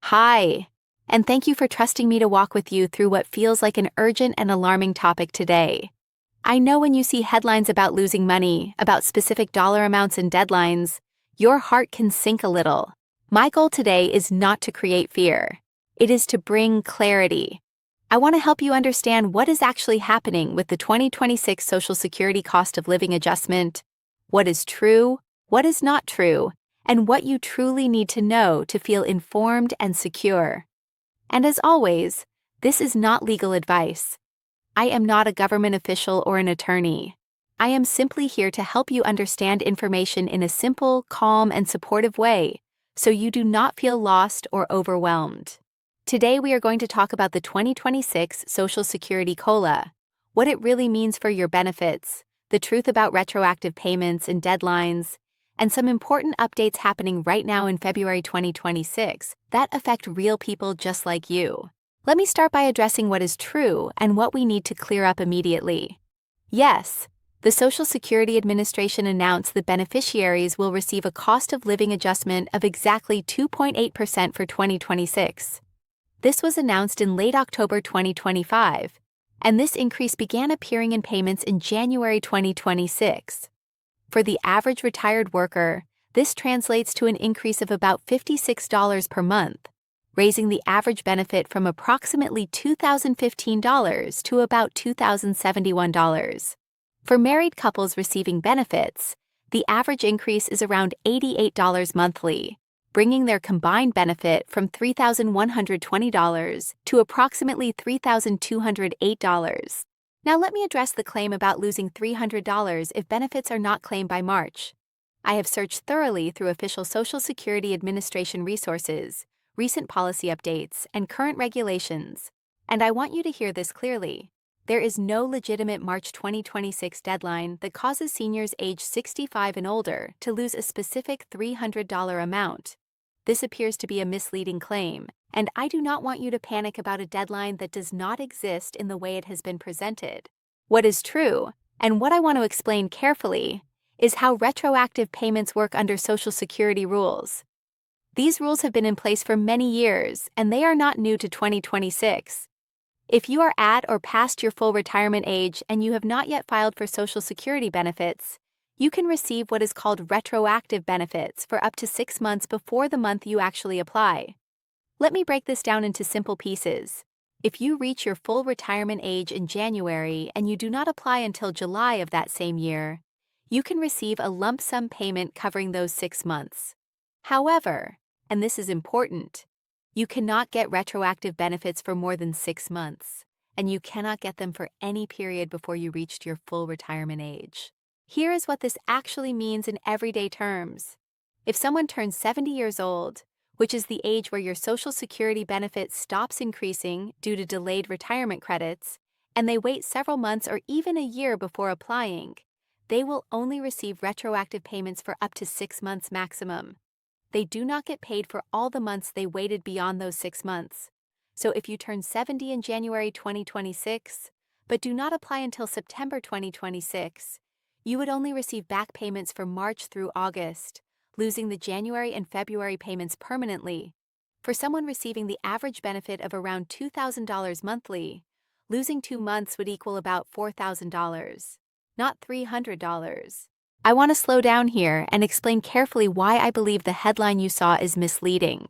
Hi, and thank you for trusting me to walk with you through what feels like an urgent and alarming topic today. I know when you see headlines about losing money, about specific dollar amounts and deadlines, your heart can sink a little. My goal today is not to create fear. It is to bring clarity. I want to help you understand what is actually happening with the 2026 Social Security Cost of Living Adjustment, what is true, what is not true, and what you truly need to know to feel informed and secure. And as always, this is not legal advice. I am not a government official or an attorney. I am simply here to help you understand information in a simple, calm, and supportive way, so you do not feel lost or overwhelmed. Today we are going to talk about the 2026 Social Security COLA, what it really means for your benefits, the truth about retroactive payments and deadlines, and some important updates happening right now in February 2026 that affect real people just like you. Let me start by addressing what is true and what we need to clear up immediately. Yes, the Social Security Administration announced that beneficiaries will receive a cost of living adjustment of exactly 2.8% for 2026. This was announced in late October 2025, and this increase began appearing in payments in January 2026. For the average retired worker, this translates to an increase of about $56 per month, raising the average benefit from approximately $2,015 to about $2,071. For married couples receiving benefits, the average increase is around $88 monthly, bringing their combined benefit from $3,120 to approximately $3,208. Now let me address the claim about losing $300 if benefits are not claimed by March. I have searched thoroughly through official Social Security Administration resources, recent policy updates, and current regulations, and I want you to hear this clearly. There is no legitimate March 2026 deadline that causes seniors age 65 and older to lose a specific $300 amount. This appears to be a misleading claim, and I do not want you to panic about a deadline that does not exist in the way it has been presented. What is true, and what I want to explain carefully, is how retroactive payments work under Social Security rules. These rules have been in place for many years, and they are not new to 2026. If you are at or past your full retirement age and you have not yet filed for Social Security benefits, you can receive what is called retroactive benefits for up to 6 months before the month you actually apply. Let me break this down into simple pieces. If you reach your full retirement age in January and you do not apply until July of that same year, you can receive a lump sum payment covering those 6 months. However, and this is important, you cannot get retroactive benefits for more than 6 months, and you cannot get them for any period before you reached your full retirement age. Here is what this actually means in everyday terms. If someone turns 70 years old, which is the age where your Social Security benefit stops increasing due to delayed retirement credits, and they wait several months or even a year before applying, they will only receive retroactive payments for up to 6 months maximum. They do not get paid for all the months they waited beyond those 6 months. So if you turn 70 in January 2026, but do not apply until September 2026, you would only receive back payments for March through August, losing the January and February payments permanently. For someone receiving the average benefit of around $2,000 monthly, losing 2 months would equal about $4,000, not $300. I want to slow down here and explain carefully why I believe the headline you saw is misleading.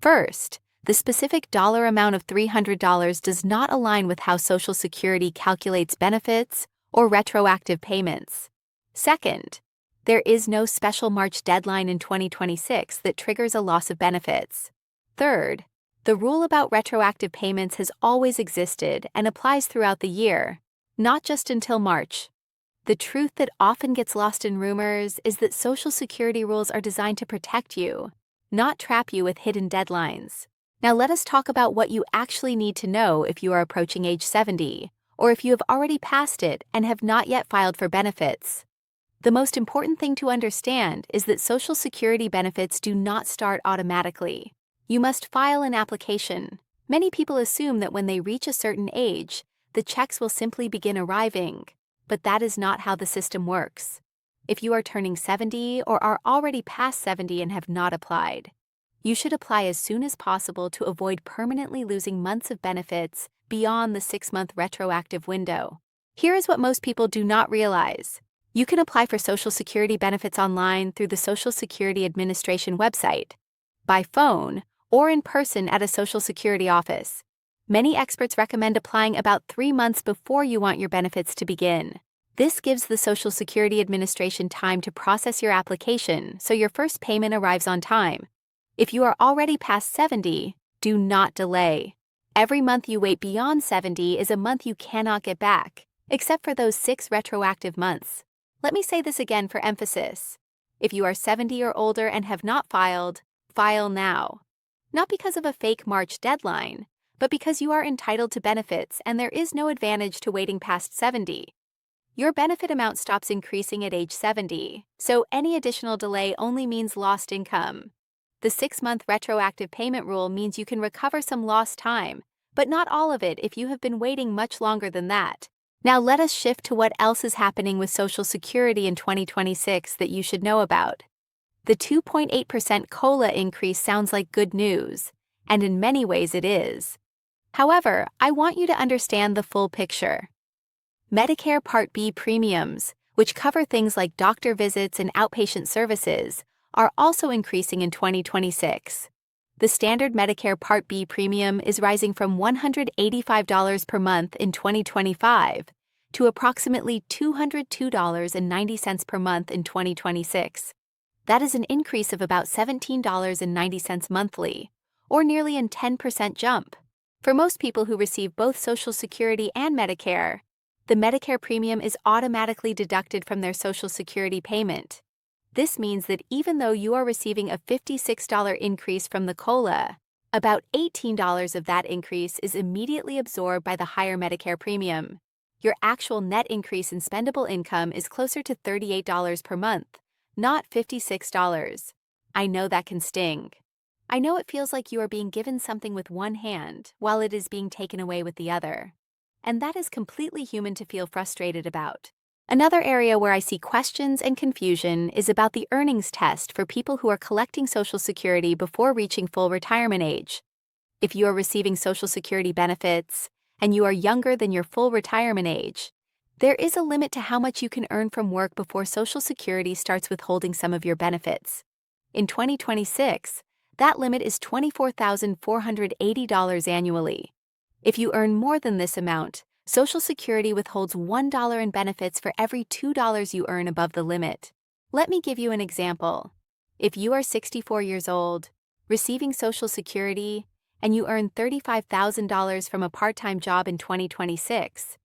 First, the specific dollar amount of $300 does not align with how Social Security calculates benefits or retroactive payments. Second, there is no special March deadline in 2026 that triggers a loss of benefits. Third, the rule about retroactive payments has always existed and applies throughout the year, not just until March. The truth that often gets lost in rumors is that Social Security rules are designed to protect you, not trap you with hidden deadlines. Now let us talk about what you actually need to know if you are approaching age 70, or if you have already passed it and have not yet filed for benefits. The most important thing to understand is that Social Security benefits do not start automatically. You must file an application. Many people assume that when they reach a certain age, the checks will simply begin arriving, but that is not how the system works. If you are turning 70 or are already past 70 and have not applied, You should apply as soon as possible to avoid permanently losing months of benefits beyond the 6-month retroactive window. Here is what most people do not realize. You can apply for Social Security benefits online through the Social Security Administration website, by phone, or in person at a Social Security office. Many experts recommend applying about 3 months before you want your benefits to begin. This gives the Social Security Administration time to process your application so your first payment arrives on time. If you are already past 70, do not delay. Every month you wait beyond 70 is a month you cannot get back, except for those 6 retroactive months. Let me say this again for emphasis. If you are 70 or older and have not filed, file now. Not because of a fake March deadline, but because you are entitled to benefits and there is no advantage to waiting past 70. Your benefit amount stops increasing at age 70, so any additional delay only means lost income. The 6-month retroactive payment rule means you can recover some lost time, but not all of it if you have been waiting much longer than that. Now let us shift to what else is happening with Social Security in 2026 that you should know about. The 2.8% COLA increase sounds like good news, and in many ways it is. However, I want you to understand the full picture. Medicare Part B premiums, which cover things like doctor visits and outpatient services, are also increasing in 2026. The standard Medicare Part B premium is rising from $185 per month in 2025 to approximately $202.90 per month in 2026. That is an increase of about $17.90 monthly, or nearly a 10% jump. For most people who receive both Social Security and Medicare, the Medicare premium is automatically deducted from their Social Security payment. This means that even though you are receiving a $56 increase from the COLA, about $18 of that increase is immediately absorbed by the higher Medicare premium. Your actual net increase in spendable income is closer to $38 per month, not $56. I know that can sting. I know it feels like you are being given something with one hand while it is being taken away with the other. And that is completely human to feel frustrated about. Another area where I see questions and confusion is about the earnings test for people who are collecting Social Security before reaching full retirement age. If you are receiving Social Security benefits and you are younger than your full retirement age, there is a limit to how much you can earn from work before Social Security starts withholding some of your benefits. In 2026, that limit is $24,480 annually. If you earn more than this amount, Social Security withholds $1 in benefits for every $2 you earn above the limit. Let me give you an example. If you are 64 years old, receiving Social Security, and you earn $35,000 from a part-time job in 2026,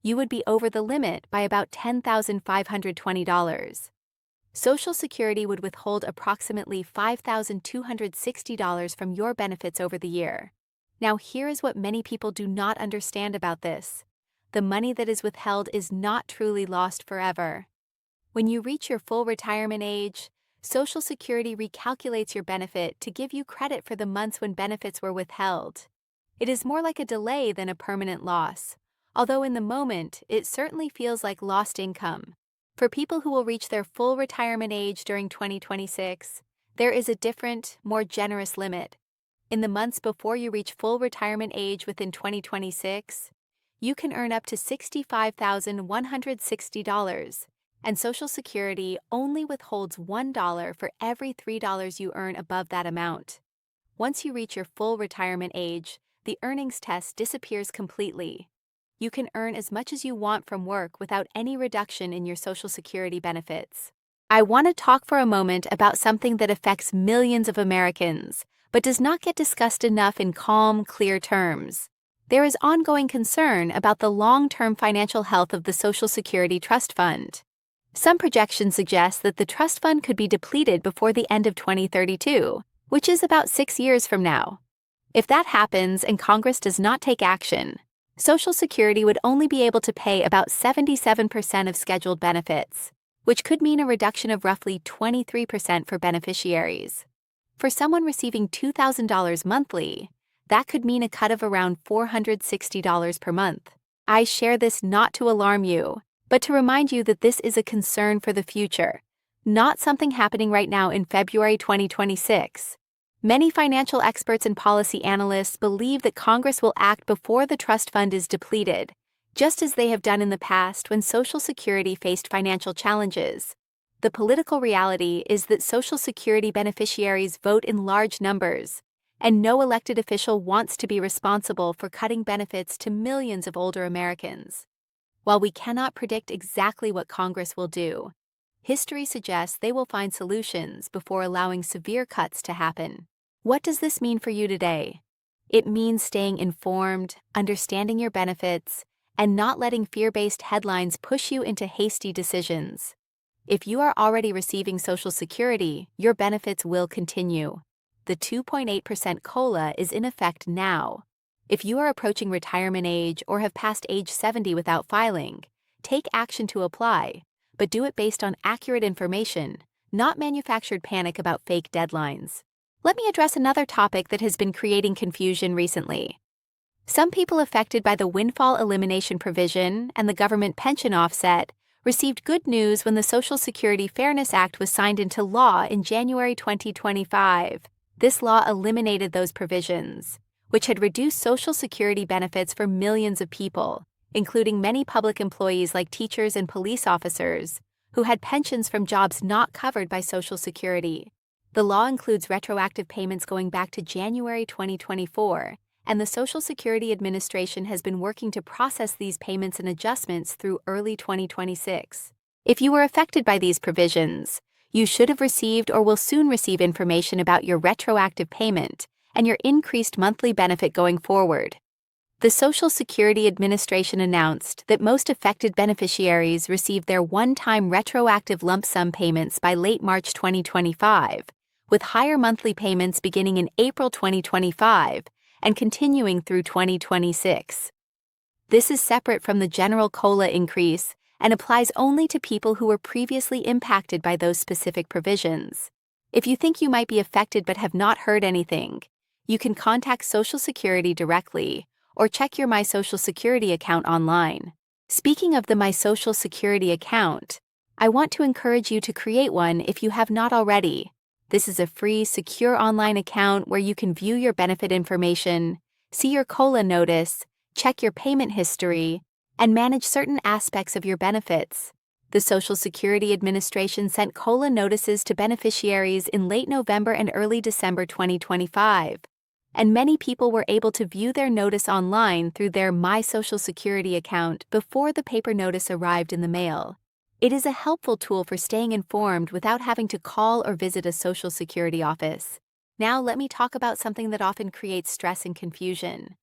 you would be over the limit by about $10,520. Social Security would withhold approximately $5,260 from your benefits over the year. Now, here is what many people do not understand about this. The money that is withheld is not truly lost forever. When you reach your full retirement age, Social Security recalculates your benefit to give you credit for the months when benefits were withheld. It is more like a delay than a permanent loss, although in the moment, it certainly feels like lost income. For people who will reach their full retirement age during 2026, there is a different, more generous limit. In the months before you reach full retirement age within 2026, you can earn up to $65,160, and Social Security only withholds $1 for every $3 you earn above that amount. Once you reach your full retirement age, the earnings test disappears completely. You can earn as much as you want from work without any reduction in your Social Security benefits. I want to talk for a moment about something that affects millions of Americans, but does not get discussed enough in calm, clear terms. There is ongoing concern about the long-term financial health of the Social Security Trust Fund. Some projections suggest that the trust fund could be depleted before the end of 2032, which is about 6 years from now. If that happens and Congress does not take action, Social Security would only be able to pay about 77% of scheduled benefits, which could mean a reduction of roughly 23% for beneficiaries. For someone receiving $2,000 monthly, that could mean a cut of around $460 per month. I share this not to alarm you, but to remind you that this is a concern for the future, not something happening right now in February 2026. Many financial experts and policy analysts believe that Congress will act before the trust fund is depleted, just as they have done in the past when Social Security faced financial challenges. The political reality is that Social Security beneficiaries vote in large numbers, and no elected official wants to be responsible for cutting benefits to millions of older Americans. While we cannot predict exactly what Congress will do, history suggests they will find solutions before allowing severe cuts to happen. What does this mean for you today? It means staying informed, understanding your benefits, and not letting fear-based headlines push you into hasty decisions. If you are already receiving Social Security, your benefits will continue. The 2.8% COLA is in effect now. If you are approaching retirement age or have passed age 70 without filing, take action to apply, but do it based on accurate information, not manufactured panic about fake deadlines. Let me address another topic that has been creating confusion recently. Some people affected by the windfall elimination provision and the government pension offset received good news when the Social Security Fairness Act was signed into law in January 2025. This law eliminated those provisions, which had reduced Social Security benefits for millions of people, including many public employees like teachers and police officers, who had pensions from jobs not covered by Social Security. The law includes retroactive payments going back to January 2024, and the Social Security Administration has been working to process these payments and adjustments through early 2026. If you were affected by these provisions, you should have received or will soon receive information about your retroactive payment and your increased monthly benefit going forward. The Social Security Administration announced that most affected beneficiaries received their one-time retroactive lump sum payments by late March 2025, with higher monthly payments beginning in April 2025 and continuing through 2026. This is separate from the general COLA increase and applies only to people who were previously impacted by those specific provisions. If you think you might be affected but have not heard anything, you can contact Social Security directly or check your My Social Security account online. Speaking of the My Social Security account, I want to encourage you to create one if you have not already. This is a free, secure online account where you can view your benefit information, see your COLA notice, check your payment history, and manage certain aspects of your benefits. The Social Security Administration sent COLA notices to beneficiaries in late November and early December 2025, and many people were able to view their notice online through their My Social Security account before the paper notice arrived in the mail. It is a helpful tool for staying informed without having to call or visit a Social Security office. Now let me talk about something that often creates stress and confusion.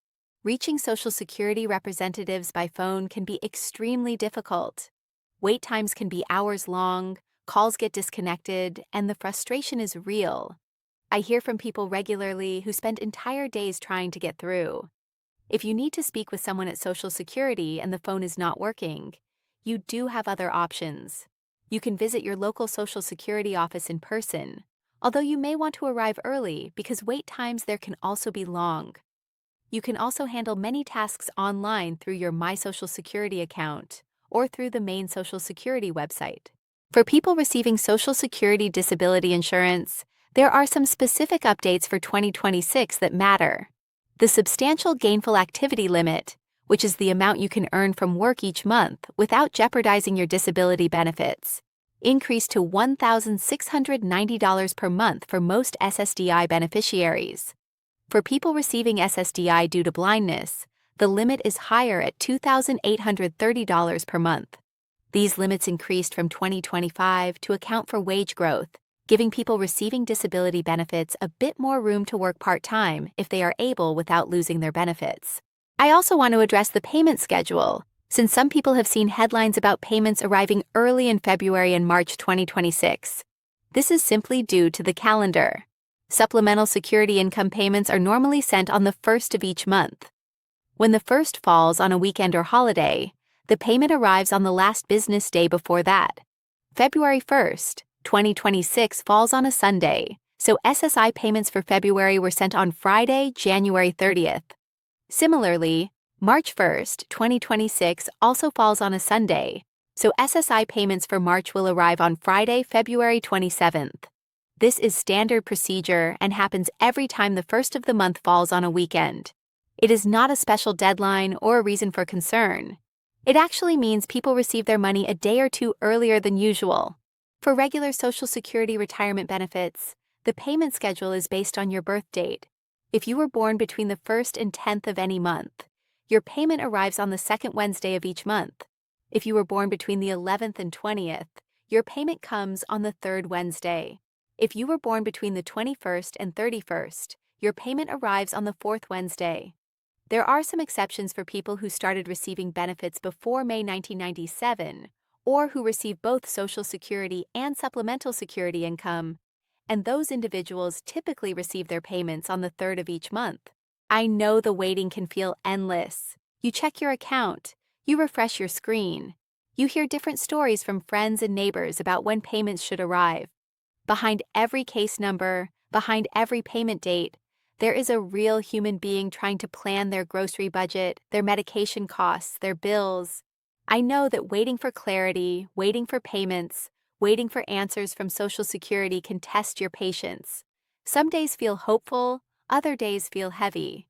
Reaching Social Security representatives by phone can be extremely difficult. Wait times can be hours long, calls get disconnected, and the frustration is real. I hear from people regularly who spend entire days trying to get through. If you need to speak with someone at Social Security and the phone is not working, you do have other options. You can visit your local Social Security office in person, although you may want to arrive early because wait times there can also be long. You can also handle many tasks online through your My Social Security account or through the main Social Security website. For people receiving Social Security disability insurance, there are some specific updates for 2026 that matter. The substantial gainful activity limit, which is the amount you can earn from work each month without jeopardizing your disability benefits, increased to $1,690 per month for most SSDI beneficiaries. For people receiving SSDI due to blindness, the limit is higher at $2,830 per month. These limits increased from 2025 to account for wage growth, giving people receiving disability benefits a bit more room to work part-time if they are able without losing their benefits. I also want to address the payment schedule, since some people have seen headlines about payments arriving early in February and March 2026. This is simply due to the calendar. Supplemental Security income payments are normally sent on the first of each month. When the first falls on a weekend or holiday, the payment arrives on the last business day before that. February 1st, 2026 falls on a Sunday, so SSI payments for February were sent on Friday, January 30th. Similarly, March 1st, 2026 also falls on a Sunday, so SSI payments for March will arrive on Friday, February 27th. This is standard procedure and happens every time the first of the month falls on a weekend. It is not a special deadline or a reason for concern. It actually means people receive their money a day or two earlier than usual. For regular Social Security retirement benefits, the payment schedule is based on your birth date. If you were born between the 1st and 10th of any month, your payment arrives on the second Wednesday of each month. If you were born between the 11th and 20th, your payment comes on the third Wednesday. If you were born between the 21st and 31st, your payment arrives on the fourth Wednesday. There are some exceptions for people who started receiving benefits before May 1997, or who receive both Social Security and supplemental security income, and those individuals typically receive their payments on the third of each month. I know the waiting can feel endless. You check your account, you refresh your screen, you hear different stories from friends and neighbors about when payments should arrive. Behind every case number, behind every payment date, there is a real human being trying to plan their grocery budget, their medication costs, their bills. I know that waiting for clarity, waiting for payments, waiting for answers from Social Security can test your patience. Some days feel hopeful, other days feel heavy.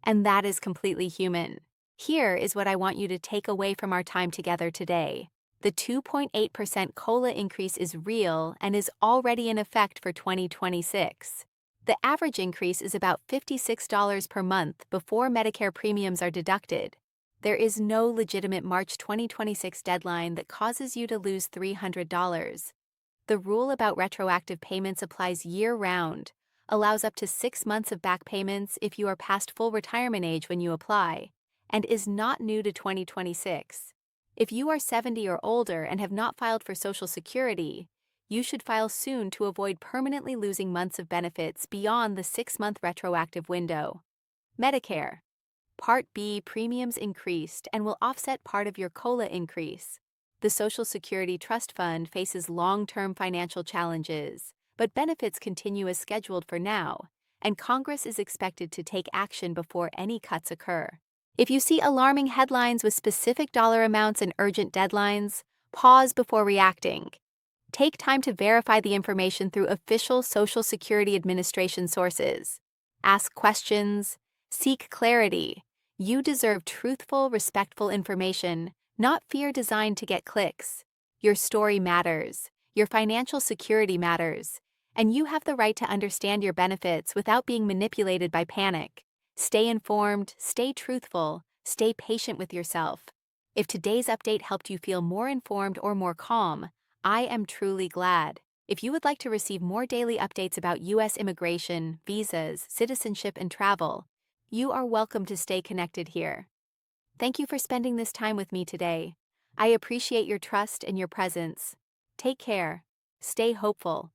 And that is completely human. Here is what I want you to take away from our time together today. The 2.8% COLA increase is real and is already in effect for 2026. The average increase is about $56 per month before Medicare premiums are deducted. There is no legitimate March 2026 deadline that causes you to lose $300. The rule about retroactive payments applies year-round, allows up to 6 months of back payments if you are past full retirement age when you apply, and is not new to 2026. If you are 70 or older and have not filed for Social Security, you should file soon to avoid permanently losing months of benefits beyond the 6-month retroactive window. Medicare Part B premiums increased and will offset part of your COLA increase. The Social Security Trust Fund faces long-term financial challenges, but benefits continue as scheduled for now, and Congress is expected to take action before any cuts occur. If you see alarming headlines with specific dollar amounts and urgent deadlines, pause before reacting. Take time to verify the information through official Social Security Administration sources. Ask questions, seek clarity. You deserve truthful, respectful information, not fear designed to get clicks. Your story matters, your financial security matters, and you have the right to understand your benefits without being manipulated by panic. Stay informed, stay truthful, stay patient with yourself. If today's update helped you feel more informed or more calm, I am truly glad. If you would like to receive more daily updates about U.S. immigration, visas, citizenship, and travel, you are welcome to stay connected here. Thank you for spending this time with me today. I appreciate your trust and your presence. Take care. Stay hopeful.